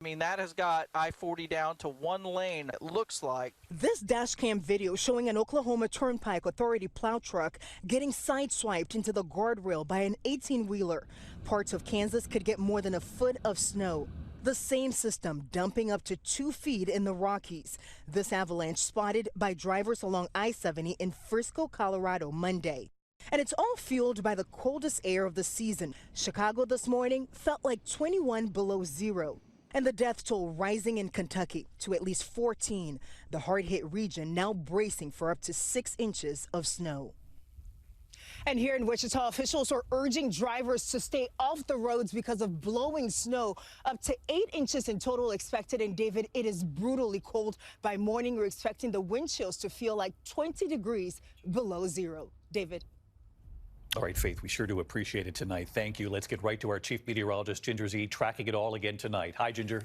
I mean, that has got I-40 down to one lane, it looks like. This dashcam video showing an Oklahoma Turnpike Authority plow truck getting sideswiped into the guardrail by an 18-wheeler. Parts of Kansas could get more than a foot of snow. The same system dumping up to 2 feet in the Rockies. This avalanche spotted by drivers along I-70 in Frisco, Colorado Monday. And it's all fueled by the coldest air of the season. Chicago this morning felt like 21 below zero. And the death toll rising in Kentucky to at least 14. The hard-hit region now bracing for up to 6 inches of snow. And here in Wichita, officials are urging drivers to stay off the roads because of blowing snow. Up to 8 inches in total expected. And David, it is brutally cold. By morning, we're expecting the wind chills to feel like 20 degrees below zero. David. All right, Faith, we sure do appreciate it tonight. Thank you. Let's get right to our chief meteorologist, Ginger Z, tracking it all again tonight. Hi, Ginger.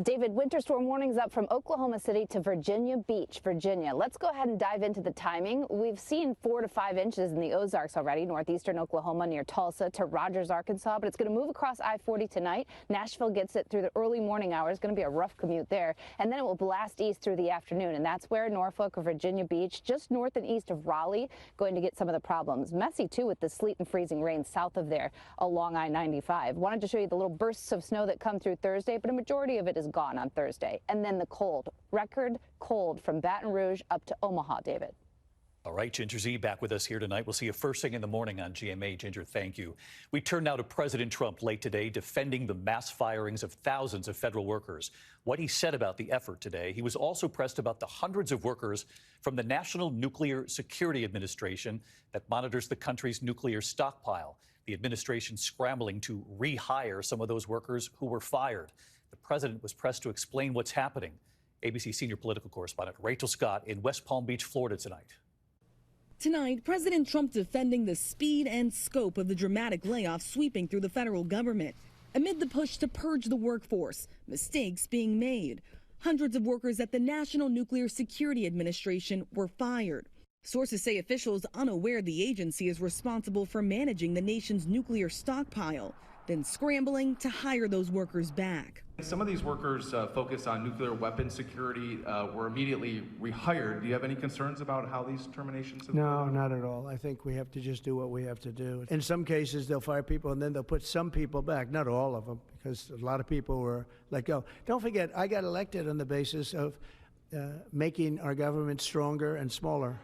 David, winter storm warnings up from Oklahoma City to Virginia Beach, Virginia. Let's go ahead and dive into the timing. We've seen 4 to 5 inches in the Ozarks already, northeastern Oklahoma near Tulsa to Rogers, Arkansas, but it's going to move across I-40 tonight. Nashville gets it through the early morning hours. Going to be a rough commute there, and then it will blast east through the afternoon, and that's where Norfolk or Virginia Beach, just north and east of Raleigh, going to get some of the problems. Messy, too, with the sleet and freezing rain south of there along I-95. Wanted to show you the little bursts of snow that come through Thursday, but a majority of it is gone on Thursday. And then the cold, record cold from Baton Rouge up to Omaha, David. All right, Ginger Z back with us here tonight. We'll see you first thing in the morning on GMA. Ginger, thank you. We turn now to President Trump late today, defending the mass firings of thousands of federal workers. What he said about the effort today. He was also pressed about the hundreds of workers from the National Nuclear Security Administration that monitors the country's nuclear stockpile. The administration scrambling to rehire some of those workers who were fired. The president was pressed to explain what's happening. ABC senior political correspondent Rachel Scott in West Palm Beach, Florida tonight. Tonight, President Trump defending the speed and scope of the dramatic layoffs sweeping through the federal government. Amid the push to purge the workforce, mistakes being made. Hundreds of workers at the National Nuclear Security Administration were fired. Sources say officials unaware the agency is responsible for managing the nation's nuclear stockpile, then scrambling to hire those workers back. Some of these workers focused on nuclear weapon security were immediately rehired. Do you have any concerns about how these terminations have No, not at all. I think we have to just do what we have to do. In some cases, they'll fire people and then they'll put some people back, not all of them, because a lot of people were let go. Don't forget, I got elected on the basis of making our government stronger and smaller.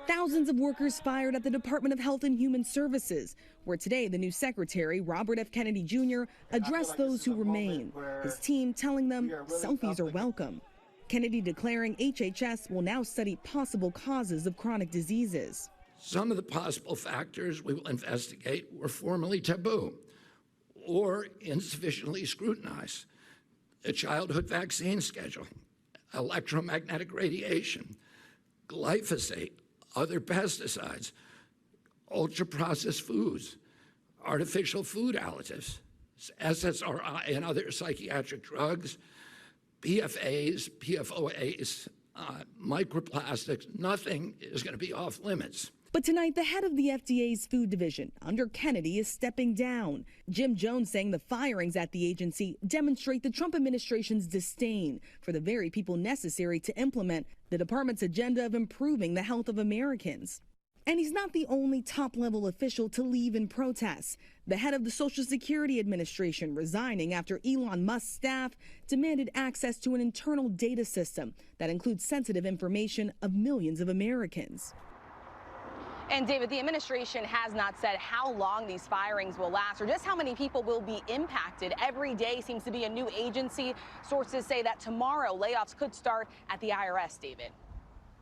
Thousands of workers fired at the Department of Health and Human Services, where today the new secretary, Robert F. Kennedy Jr., addressed those who remain. His team telling them selfies are welcome. Kennedy declaring HHS will now study possible causes of chronic diseases. Some of the possible factors we will investigate were formerly taboo or insufficiently scrutinized. A childhood vaccine schedule, electromagnetic radiation, glyphosate, other pesticides, ultra-processed foods, artificial food additives, SSRI and other psychiatric drugs, PFAs, PFOAs, microplastics. Nothing is going to be off limits. But tonight, the head of the FDA's food division under Kennedy is stepping down. Jim Jones saying the firings at the agency demonstrate the Trump administration's disdain for the very people necessary to implement the department's agenda of improving the health of Americans. And he's not the only top-level official to leave in protest. The head of the Social Security Administration resigning after Elon Musk's staff demanded access to an internal data system that includes sensitive information of millions of Americans. And David, the administration has not said how long these firings will last or just how many people will be impacted. Every day seems to be a new agency. Sources say that tomorrow layoffs could start at the IRS, David.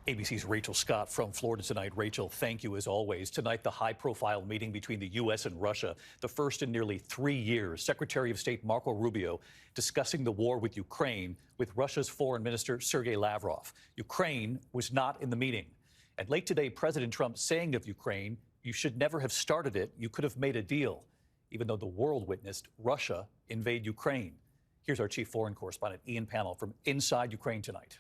ABC's Rachel Scott from Florida tonight. Rachel, thank you as always. Tonight, the high-profile meeting between the U.S. and Russia, the first in nearly 3 years. Secretary of State Marco Rubio discussing the war with Ukraine with Russia's Foreign Minister Sergei Lavrov. Ukraine was not in the meeting. And late today, President Trump saying of Ukraine, you should never have started it. You could have made a deal, even though the world witnessed Russia invade Ukraine. Here's our chief foreign correspondent, Ian Pannell, from inside Ukraine tonight.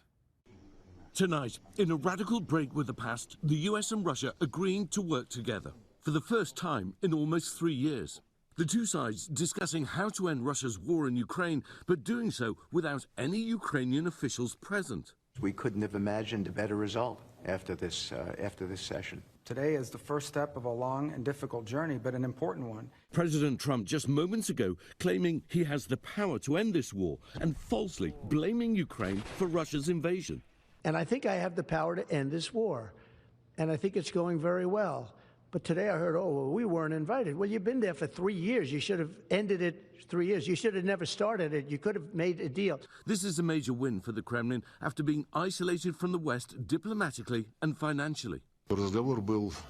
Tonight, in a radical break with the past, the U.S. and Russia agreeing to work together for the first time in almost 3 years. The two sides discussing how to end Russia's war in Ukraine, but doing so without any Ukrainian officials present. We couldn't have imagined a better result after this session. Today is the first step of a long and difficult journey, but an important one. President Trump just moments ago claiming he has the power to end this war and falsely blaming Ukraine for Russia's invasion. And I think I have the power to end this war. And I think it's going very well. But today I heard, oh, well, we weren't invited. Well, you've been there for 3 years. You should have ended it 3 years. You should have never started it. You could have made a deal. This is a major win for the Kremlin after being isolated from the West diplomatically and financially.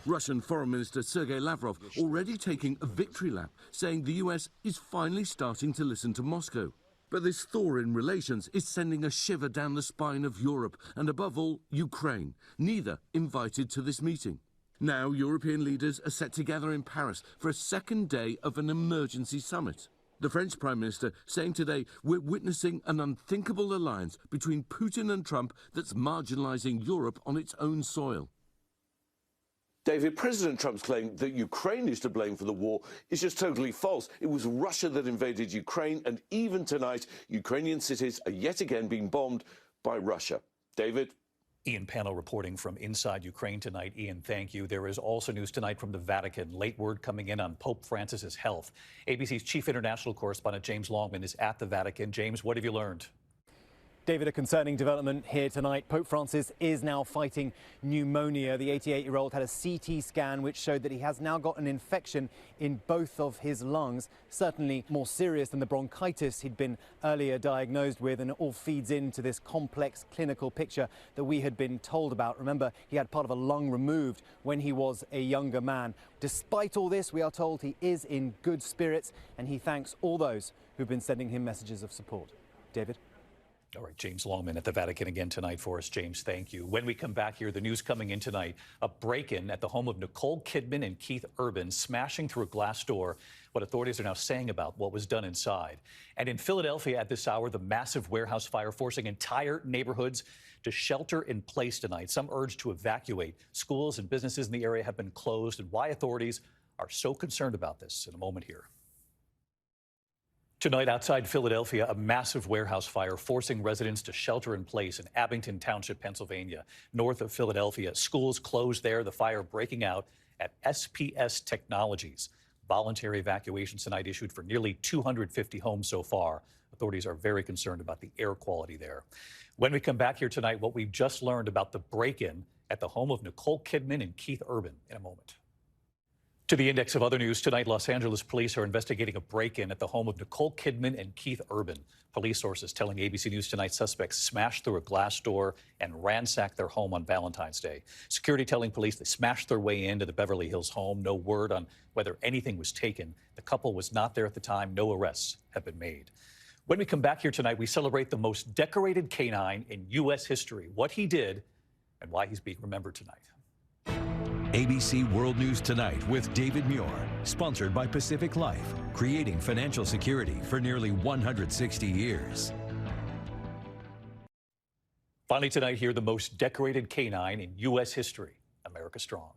Russian Foreign Minister Sergei Lavrov already taking a victory lap, saying the US is finally starting to listen to Moscow. But this thaw in relations is sending a shiver down the spine of Europe and, above all, Ukraine, neither invited to this meeting. Now, European leaders are set to gather in Paris for a second day of an emergency summit. The French Prime Minister saying today we're witnessing an unthinkable alliance between Putin and Trump that's marginalising Europe on its own soil. David, President Trump's claim that Ukraine is to blame for the war is just totally false. It was Russia that invaded Ukraine, and even tonight, Ukrainian cities are yet again being bombed by Russia. David? Ian Pano reporting from inside Ukraine tonight. Ian, thank you. There is also news tonight from the Vatican. Late word coming in on Pope Francis's health. ABC's chief international correspondent James Longman is at the Vatican. James, what have you learned? David, a concerning development here tonight. Pope Francis is now fighting pneumonia. The 88-year-old had a CT scan which showed that he has now got an infection in both of his lungs, certainly more serious than the bronchitis he'd been earlier diagnosed with, and it all feeds into this complex clinical picture that we had been told about. Remember, he had part of a lung removed when he was a younger man. Despite all this, we are told he is in good spirits, and he thanks all those who've been sending him messages of support. David? All right, James Longman at the Vatican again tonight for us. James, thank you. When we come back here, the news coming in tonight, a break-in at the home of Nicole Kidman and Keith Urban, smashing through a glass door. What authorities are now saying about what was done inside. And in Philadelphia at this hour, the massive warehouse fire forcing entire neighborhoods to shelter in place tonight. Some urged to evacuate. Schools and businesses in the area have been closed, and why authorities are so concerned about this in a moment here. Tonight outside Philadelphia, a massive warehouse fire forcing residents to shelter in place in Abington Township, Pennsylvania. North of Philadelphia, schools closed there, the fire breaking out at SPS Technologies. Voluntary evacuations tonight issued for nearly 250 homes so far. Authorities are very concerned about the air quality there. When we come back here tonight, what we've just learned about the break-in at the home of Nicole Kidman and Keith Urban in a moment. To the index of other news tonight, Los Angeles police are investigating a break-in at the home of Nicole Kidman and Keith Urban. Police sources telling ABC News tonight suspects smashed through a glass door and ransacked their home on Valentine's Day. Security telling police they smashed their way into the Beverly Hills home. No word on whether anything was taken. The couple was not there at the time. No arrests have been made. When we come back here tonight, we celebrate the most decorated canine in U.S. history, what he did and why he's being remembered tonight. ABC World News Tonight with David Muir, sponsored by Pacific Life, creating financial security for nearly 160 years. Finally tonight here, the most decorated canine in U.S. history, America Strong.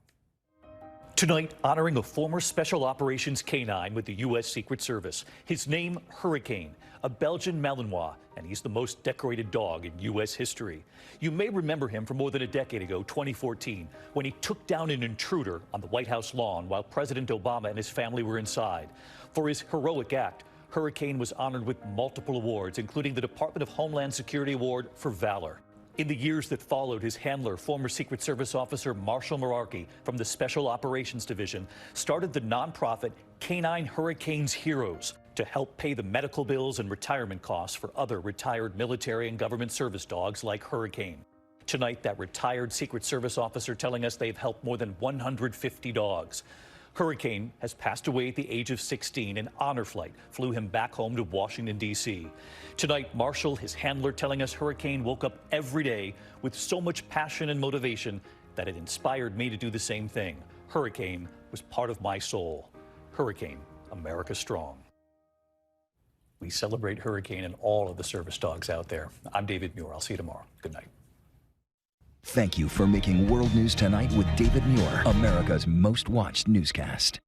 Tonight, honoring a former Special Operations canine with the U.S. Secret Service. His name, Hurricane, a Belgian Malinois, and he's the most decorated dog in U.S. history. You may remember him from more than a decade ago, 2014, when he took down an intruder on the White House lawn while President Obama and his family were inside. For his heroic act, Hurricane was honored with multiple awards, including the Department of Homeland Security Award for Valor. In the years that followed, his handler, former Secret Service officer Marshall Merarkey from the Special Operations Division, started the nonprofit Canine Hurricanes Heroes to help pay the medical bills and retirement costs for other retired military and government service dogs like Hurricane. Tonight, that retired Secret Service officer telling us they've helped more than 150 dogs. Hurricane has passed away at the age of 16. An honor flight flew him back home to Washington, D.C. Tonight, Marshall, his handler, telling us Hurricane woke up every day with so much passion and motivation that it inspired me to do the same thing. Hurricane was part of my soul. Hurricane, America Strong. We celebrate Hurricane and all of the service dogs out there. I'm David Muir. I'll see you tomorrow. Good night. Thank you for making World News Tonight with David Muir, America's most watched newscast.